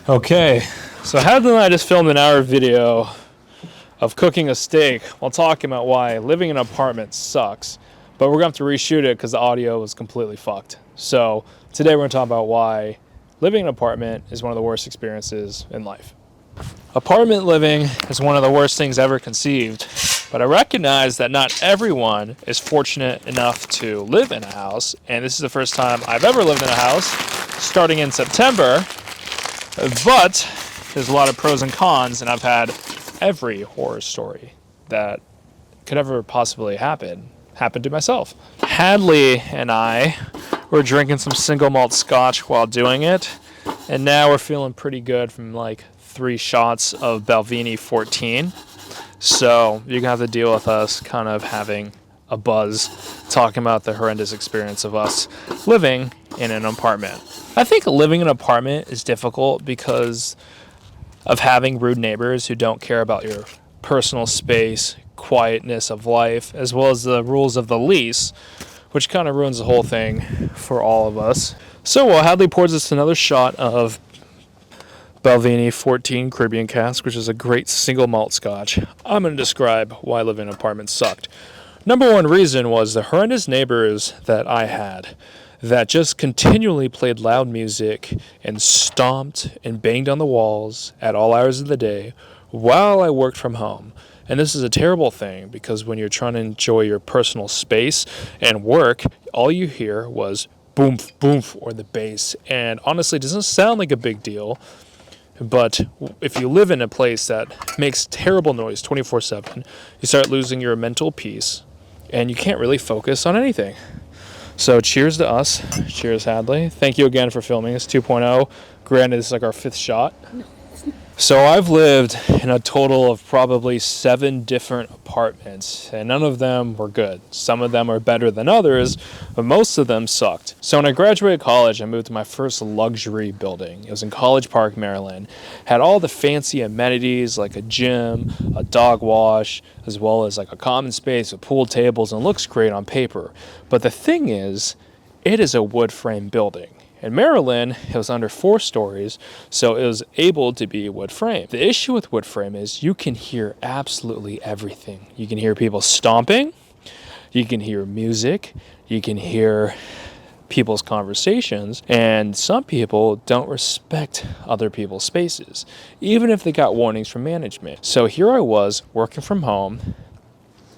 Okay, so Hadley and I just filmed an hour video of cooking a steak while talking about why living in an apartment sucks, but we're going to have to reshoot it because the audio was completely fucked. So today we're going to talk about why living in an apartment is one of the worst experiences in life. Apartment living is one of the worst things ever conceived, but I recognize that not everyone is fortunate enough to live in a house, and this is the first time I've ever lived in a house, starting in September. But there's a lot of pros and cons, and I've had every horror story that could ever possibly happen to myself. Hadley and I were drinking some single malt scotch while doing it, and now we're feeling pretty good from like 3 shots of Balvenie 14. So you're gonna have to deal with us kind of having a buzz talking about the horrendous experience of us living in an apartment. I think living in an apartment is difficult because of having rude neighbors who don't care about your personal space, quietness of life, as well as the rules of the lease, which kind of ruins the whole thing for all of us. So while Hadley pours us another shot of Balvenie 14 Caribbean Cask, which is a great single malt scotch, I'm going to describe why living in an apartment sucked. Number one reason was the horrendous neighbors that I had that just continually played loud music and stomped and banged on the walls at all hours of the day while I worked from home. And this is a terrible thing because when you're trying to enjoy your personal space and work, all you hear was boom, boom, or the bass. And honestly, it doesn't sound like a big deal, but if you live in a place that makes terrible noise 24/7, you start losing your mental peace and you can't really focus on anything. So cheers to us. Cheers, Hadley. Thank you again for filming this 2.0. Granted, this is like our 5th shot. So I've lived in a total of probably 7 different apartments, and none of them were good. Some of them are better than others, but most of them sucked. So when I graduated college, I moved to my first luxury building. It was in College Park, Maryland. Had all the fancy amenities like a gym, a dog wash, as well as like a common space with pool tables, and looks great on paper. But the thing is, it is a wood frame building. In Maryland, it was under 4 stories, so it was able to be wood frame. The issue with wood frame is you can hear absolutely everything. You can hear people stomping, you can hear music, you can hear people's conversations, and some people don't respect other people's spaces, even if they got warnings from management. So here I was, working from home,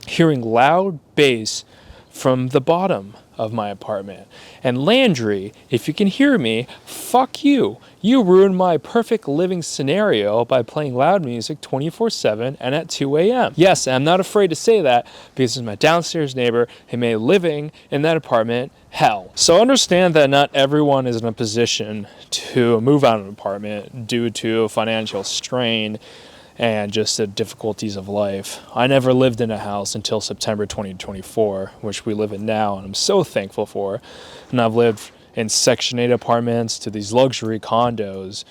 hearing loud bass from the bottom of my apartment. And Landry, if you can hear me, fuck you. You ruined my perfect living scenario by playing loud music 24/7 and at 2 a.m. Yes, I'm not afraid to say that because it's my downstairs neighbor who made living in that apartment hell. So understand that not everyone is in a position to move out of an apartment due to financial strain and just the difficulties of life. I never lived in a house until September 2024, which we live in now, and I'm so thankful for. And I've lived in Section 8 apartments to these luxury condos,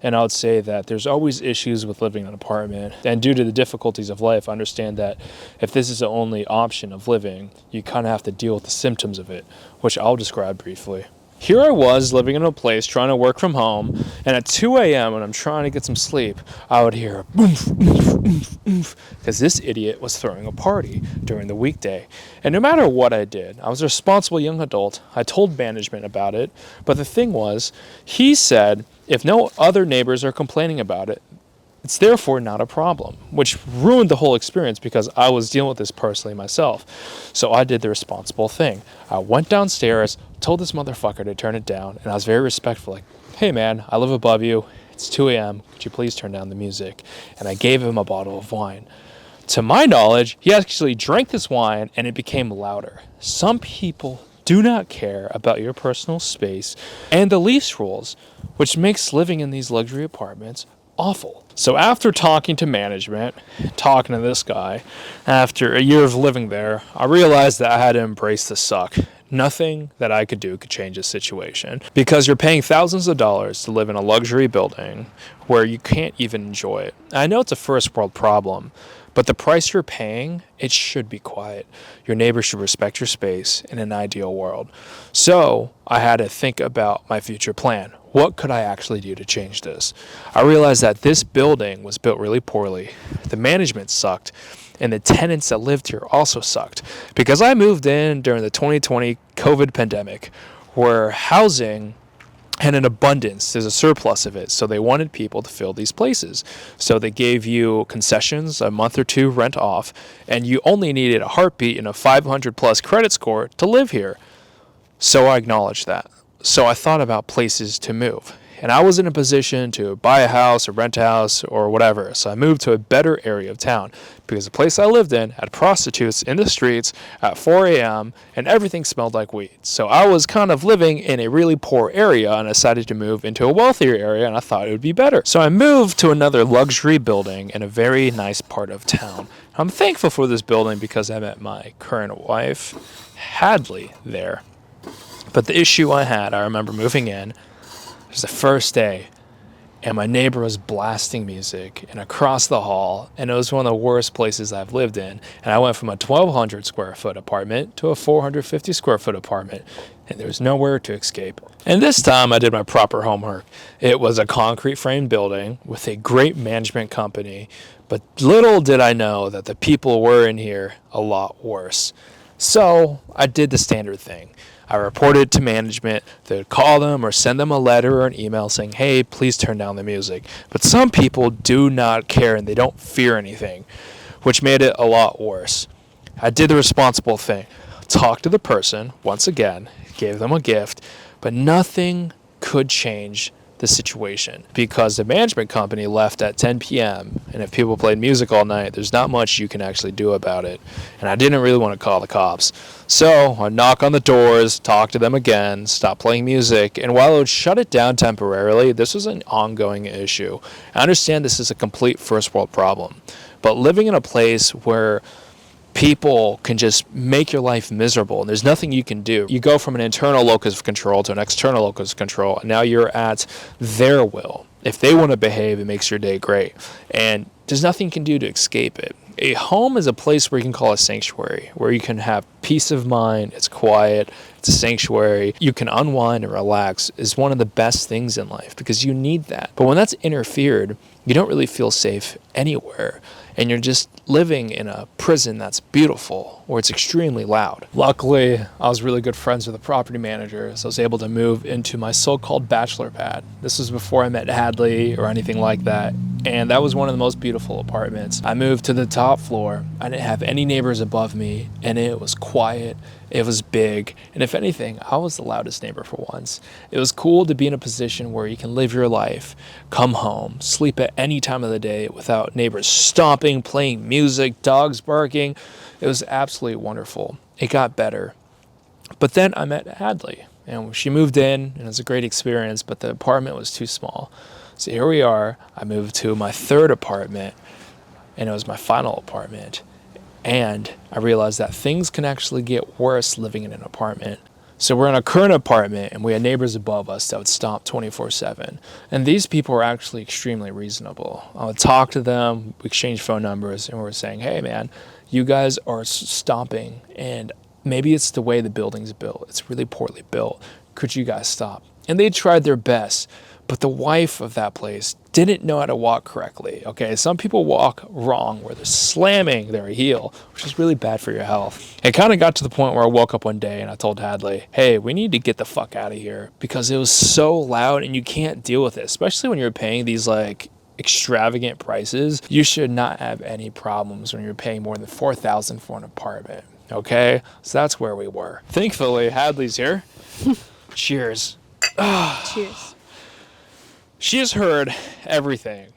and I would say that there's always issues with living in an apartment. And due to the difficulties of life, I understand that if this is the only option of living, you kind of have to deal with the symptoms of it, which I'll describe briefly. Here I was living in a place trying to work from home, and at 2 a.m. when I'm trying to get some sleep, I would hear oomph, oomph, oomph, oomph, because this idiot was throwing a party during the weekday. And no matter what I did, I was a responsible young adult. I told management about it, but the thing was, he said if no other neighbors are complaining about it, it's therefore not a problem, which ruined the whole experience because I was dealing with this personally myself. So I did the responsible thing. I went downstairs, told this motherfucker to turn it down, and I was very respectful, like, hey man, I live above you, it's 2 a.m., could you please turn down the music? And I gave him a bottle of wine. To my knowledge, he actually drank this wine and it became louder. Some people do not care about your personal space and the lease rules, which makes living in these luxury apartments awful. So after talking to management, talking to this guy, after a year of living there, I realized that I had to embrace the suck. Nothing that I could do could change the situation because you're paying thousands of dollars to live in a luxury building where you can't even enjoy it. I know it's a first world problem, but the price you're paying, it should be quiet. Your neighbors should respect your space in an ideal world. So I had to think about my future plan. what could I actually do to change this? I realized that this building was built really poorly. The management sucked, and the tenants that lived here also sucked. Because I moved in during the 2020 COVID pandemic, where housing had an abundance, there's a surplus of it, so they wanted people to fill these places. So they gave you concessions, a month or two rent off, and you only needed a heartbeat and a 500 plus credit score to live here. So I acknowledged that. So I thought about places to move. And I was in a position to buy a house or rent a house or whatever. So I moved to a better area of town because the place I lived in had prostitutes in the streets at 4 a.m. and everything smelled like weed. So I was kind of living in a really poor area and I decided to move into a wealthier area and I thought it would be better. So I moved to another luxury building in a very nice part of town. I'm thankful for this building because I met my current wife, Hadley, there. But the issue I remember moving in, it was the first day, and my neighbor was blasting music and across the hall, and it was one of the worst places I've lived in. And I went from a 1,200 square foot apartment to a 450 square foot apartment, and there was nowhere to escape. And this time I did my proper homework. It was a concrete framed building with a great management company, but little did I know that the people were in here a lot worse. So I did the standard thing. I reported to management. They would call them or send them a letter or an email saying, hey, please turn down the music. But some people do not care and they don't fear anything, which made it a lot worse. I did the responsible thing. Talked to the person, once again, gave them a gift, but nothing could change the situation because the management company left at 10 p.m. and if people played music all night, there's not much you can actually do about it. And I didn't really want to call the cops. So I knock on the doors, talk to them again, stop playing music, and while it would shut it down temporarily, this was an ongoing issue. I understand this is a complete first world problem, but living in a place where people can just make your life miserable and there's nothing you can do. You go from an internal locus of control to an external locus of control, and now you're at their will. If they want to behave, it makes your day great. And there's nothing you can do to escape it. A home is a place where you can call a sanctuary, where you can have peace of mind, it's quiet, it's a sanctuary, you can unwind and relax, is one of the best things in life because you need that. But when that's interfered, you don't really feel safe anywhere. And you're just living in a prison that's beautiful, where it's extremely loud. Luckily, I was really good friends with the property manager, so I was able to move into my so-called bachelor pad. This was before I met Hadley or anything like that, and that was one of the most beautiful apartments. I moved to the top floor. I didn't have any neighbors above me, and it was quiet. It was big, and if anything, I was the loudest neighbor for once. It was cool to be in a position where you can live your life, come home, sleep at any time of the day without neighbors stomping, playing music, dogs barking. It was absolutely wonderful. It got better. But then I met Hadley, and she moved in, and it was a great experience, but the apartment was too small. So here we are. I moved to my third apartment, and it was my final apartment. And I realized that things can actually get worse living in an apartment. So we're in a current apartment and we had neighbors above us that would stomp 24/7. And these people were actually extremely reasonable. I would talk to them, we exchanged phone numbers, and we were saying, hey man, you guys are stomping and maybe it's the way the building's built. It's really poorly built. Could you guys stop? And they tried their best. But the wife of that place didn't know how to walk correctly, okay? Some people walk wrong where they're slamming their heel, which is really bad for your health. It kind of got to the point where I woke up one day and I told Hadley, hey, we need to get the fuck out of here because it was so loud and you can't deal with it, especially when you're paying these like extravagant prices. You should not have any problems when you're paying more than $4,000 for an apartment, okay? So that's where we were. Thankfully, Hadley's here. Cheers. Cheers. She has heard everything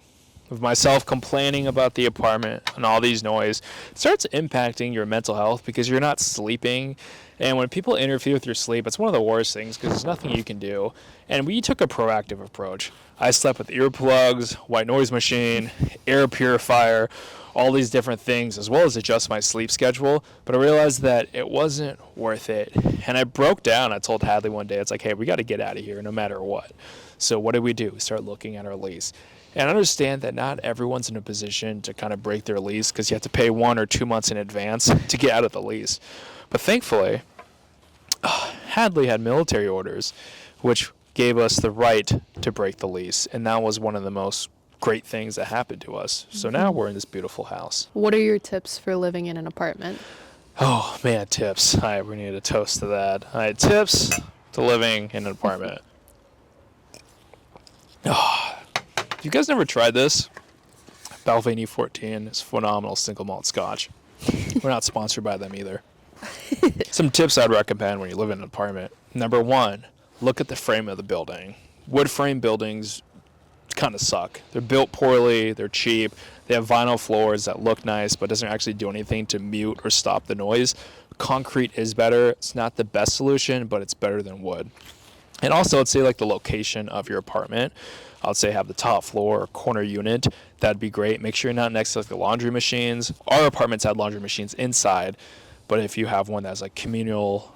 of myself complaining about the apartment and all these noise. It starts impacting your mental health because you're not sleeping. And when people interfere with your sleep, it's one of the worst things because there's nothing you can do. And we took a proactive approach. I slept with earplugs, white noise machine, air purifier, all these different things, as well as adjust my sleep schedule. But I realized that it wasn't worth it. And I broke down. I told Hadley one day, it's like, hey, we got to get out of here no matter what. So what did we do? We started looking at our lease. And I understand that not everyone's in a position to kind of break their lease because you have to pay 1 or 2 months in advance to get out of the lease. But thankfully, Hadley had military orders, which gave us the right to break the lease, and that was one of the most great things that happened to us. So now we're in this beautiful house. What are your tips for living in an apartment? Oh man, tips. All right, we need a toast to that. All right, tips to living in an apartment. Oh, you guys never tried this? Balvenie 14 is phenomenal single malt scotch. We're not sponsored by them either. Some tips I'd recommend when you live in an apartment. Number one, look at the frame of the building. Wood frame buildings kind of suck. They're built poorly, they're cheap, they have vinyl floors that look nice but doesn't actually do anything to mute or stop the noise. Concrete is better. It's not the best solution, but it's better than wood. And also, I'd say like the location of your apartment. I'd say have the top floor or corner unit. That'd be great. Make sure you're not next to like the laundry machines. Our apartments had laundry machines inside, but if you have one that's like communal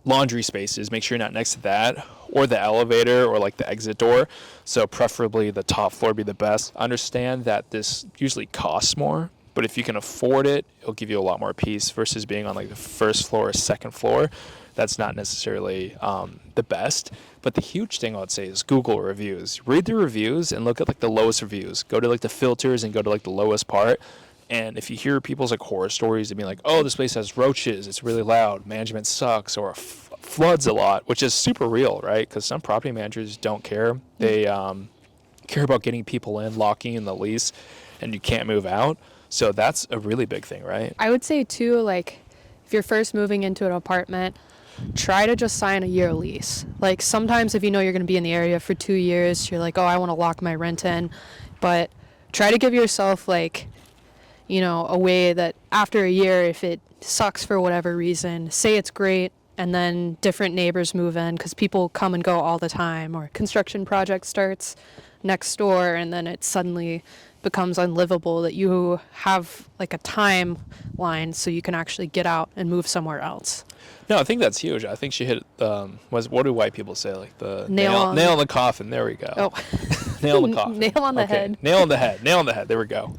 laundry spaces, make sure you're not next to that or the elevator or like the exit door. So preferably the top floor be the best. Understand that this usually costs more, but if you can afford it, it'll give you a lot more peace versus being on like the first floor or second floor. That's not necessarily the best. But the huge thing I would say is Google reviews. Read the reviews and look at like the lowest reviews. Go to like the filters and go to like the lowest part. And if you hear people's like horror stories and be like, oh, this place has roaches, it's really loud, management sucks, or floods a lot, which is super real, right? Because some property managers don't care. They care about getting people in, locking in the lease, and you can't move out. So that's a really big thing, right? I would say too, like if you're first moving into an apartment, try to just sign a year lease. Like sometimes if you know you're going to be in the area for 2 years, you're like, oh, I want to lock my rent in. But try to give yourself like, you know, a way that after a year, if it sucks for whatever reason, say it's great, and then different neighbors move in because people come and go all the time, or construction project starts next door and then it suddenly becomes unlivable, that you have like a timeline so you can actually get out and move somewhere else. No, I think that's huge. I think she hit what do white people say, like the Nail nail in the coffin. There we go. Oh, Nail in the coffin. nail on the Okay. head. Nail on the head. Nail on the head. There we go.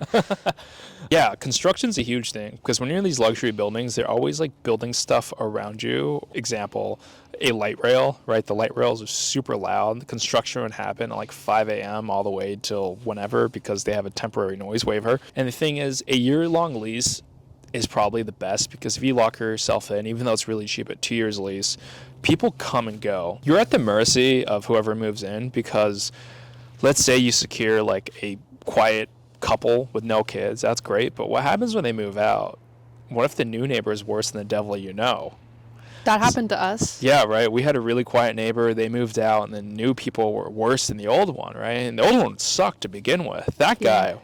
Yeah, construction's a huge thing because when you're in these luxury buildings, they're always like building stuff around you. Example, a light rail, right? The light rails are super loud. The construction would happen at like 5 a.m. all the way till whenever because they have a temporary noise waiver. And the thing is, a year-long lease is probably the best because if you lock yourself in, even though it's really cheap at 2 years lease, people come and go. You're at the mercy of whoever moves in because let's say you secure like a quiet couple with no kids. That's great. But what happens when they move out? What if the new neighbor is worse than the devil you know? That happened to us. Yeah, right. We had a really quiet neighbor. They moved out, and the new people were worse than the old one, right? And the old one sucked to begin with. That guy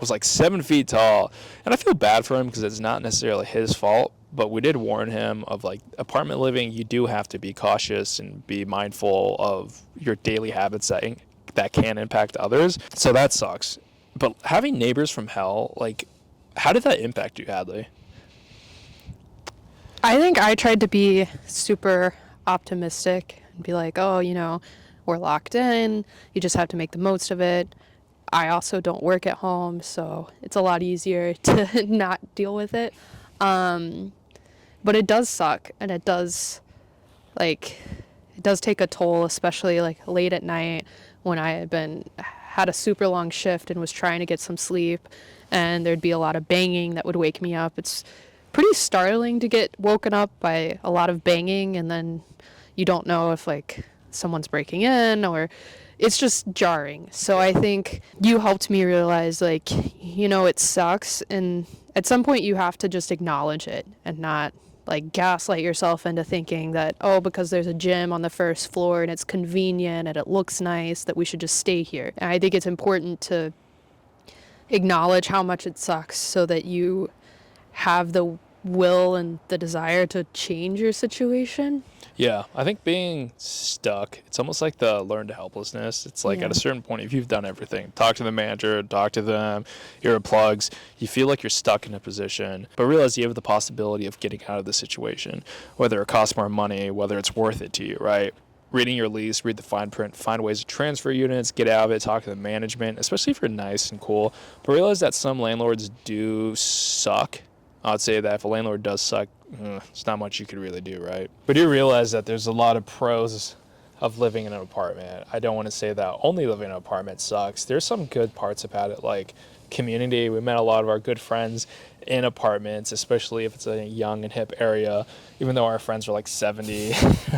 was like 7 feet tall. And I feel bad for him because it's not necessarily his fault. But we did warn him of like apartment living, you do have to be cautious and be mindful of your daily habits that can impact others. So that sucks. But having neighbors from hell, like, how did that impact you, Hadley? I think I tried to be super optimistic and be like, oh, you know, we're locked in. You just have to make the most of it. I also don't work at home, so it's a lot easier to not deal with it. But it does suck, and it does take a toll, especially like late at night when I had a super long shift and was trying to get some sleep, and there'd be a lot of banging that would wake me up. It's pretty startling to get woken up by a lot of banging, and then you don't know if like someone's breaking in, or it's just jarring. So I think you helped me realize, like, you know, it sucks, and at some point you have to just acknowledge it and not like gaslight yourself into thinking that, oh, because there's a gym on the first floor and it's convenient and it looks nice, that we should just stay here. And I think it's important to acknowledge how much it sucks so that you have the will and the desire to change your situation. Yeah, I think being stuck, it's almost like the learned helplessness. It's like at a certain point, if you've done everything, talk to the manager, talk to them, earplugs, you feel like you're stuck in a position, but realize you have the possibility of getting out of the situation, whether it costs more money, whether it's worth it to you, right? Reading your lease, read the fine print, find ways to transfer units, get out of it, talk to the management, especially if you're nice and cool, but realize that some landlords do suck. I'd say that if a landlord does suck, it's not much you could really do, right? But you realize that there's a lot of pros of living in an apartment. I don't want to say that only living in an apartment sucks. There's some good parts about it, like community. We met a lot of our good friends in apartments, especially if it's a young and hip area. Even though our friends were like 70,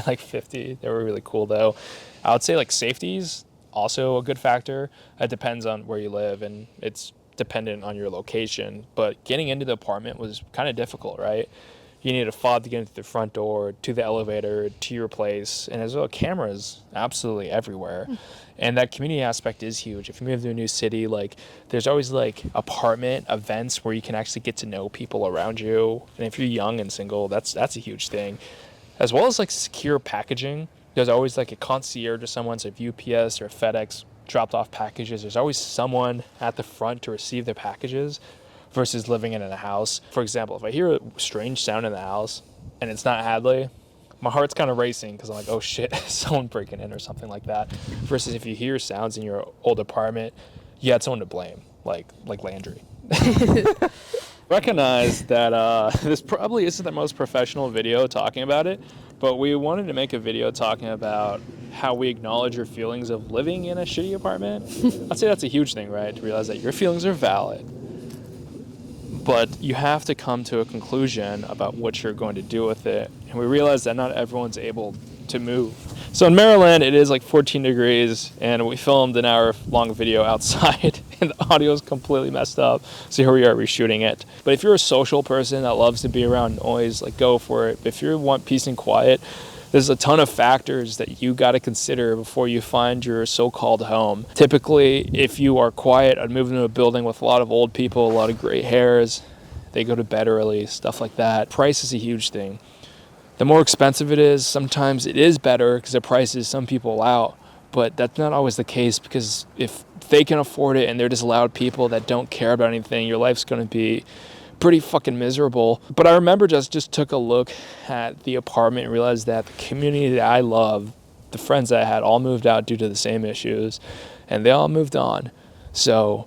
like 50, they were really cool though. I would say like safety's also a good factor. It depends on where you live, and it's dependent on your location. But getting into the apartment was kind of difficult, right? You need a fob to get into the front door, to the elevator, to your place, and as well, cameras absolutely everywhere. And that community aspect is huge. If you move to a new city, like there's always like apartment events where you can actually get to know people around you. And if you're young and single, that's a huge thing. As well as like secure packaging. There's always like a concierge or someone, so if UPS or FedEx dropped off packages, there's always someone at the front to receive their packages versus living in a house. For example, if I hear a strange sound in the house and it's not Hadley, my heart's kind of racing because I'm like, oh shit, someone breaking in or something like that. Versus if you hear sounds in your old apartment, you had someone to blame, like Landry. Recognize that this probably isn't the most professional video talking about it, but we wanted to make a video talking about how we acknowledge your feelings of living in a shitty apartment. I'd say that's a huge thing, right? To realize that your feelings are valid, but you have to come to a conclusion about what you're going to do with it. And we realize that not everyone's able to move. So in Maryland, it is like 14 degrees, and we filmed an hour-long video outside, and the audio is completely messed up. So here we are reshooting it. But if you're a social person that loves to be around noise, like go for it. If you want peace and quiet, there's a ton of factors that you got to consider before you find your so-called home. Typically, if you are quiet, I'd move into a building with a lot of old people, a lot of gray hairs. They go to bed early, stuff like that. Price is a huge thing. The more expensive it is, sometimes it is better because it prices some people out. But that's not always the case, because if they can afford it and they're just loud people that don't care about anything, your life's going to be pretty fucking miserable. But I remember just took a look at the apartment and realized that the community that I love, the friends that I had, all moved out due to the same issues, and they all moved on. So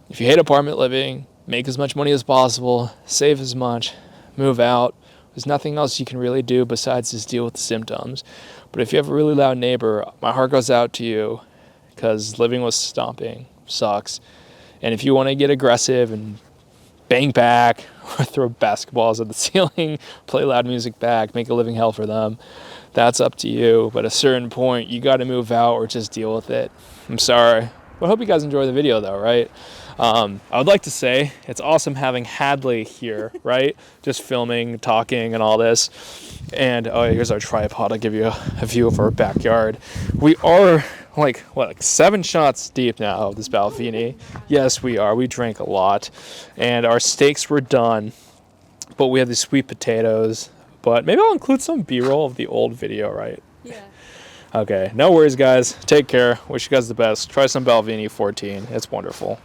if you hate apartment living, make as much money as possible, save as much, move out. There's nothing else you can really do besides just deal with the symptoms. But if you have a really loud neighbor, my heart goes out to you, because living with stomping sucks. And if you want to get aggressive and bang back or throw basketballs at the ceiling, play loud music back, make a living hell for them, that's up to you. But at a certain point, you got to move out or just deal with it. I'm sorry. But I hope you guys enjoy the video though, right? I would like to say it's awesome having Hadley here, right? Just filming, talking, and all this. And oh, here's our tripod. I'll give you a view of our backyard. We are like 7 shots deep now of this Balvenie. Yes, we are. We drank a lot, and our steaks were done, but we have these sweet potatoes. But maybe I'll include some B-roll of the old video, right? Yeah. Okay, no worries, guys. Take care. Wish you guys the best. Try some Balvenie 14. It's wonderful.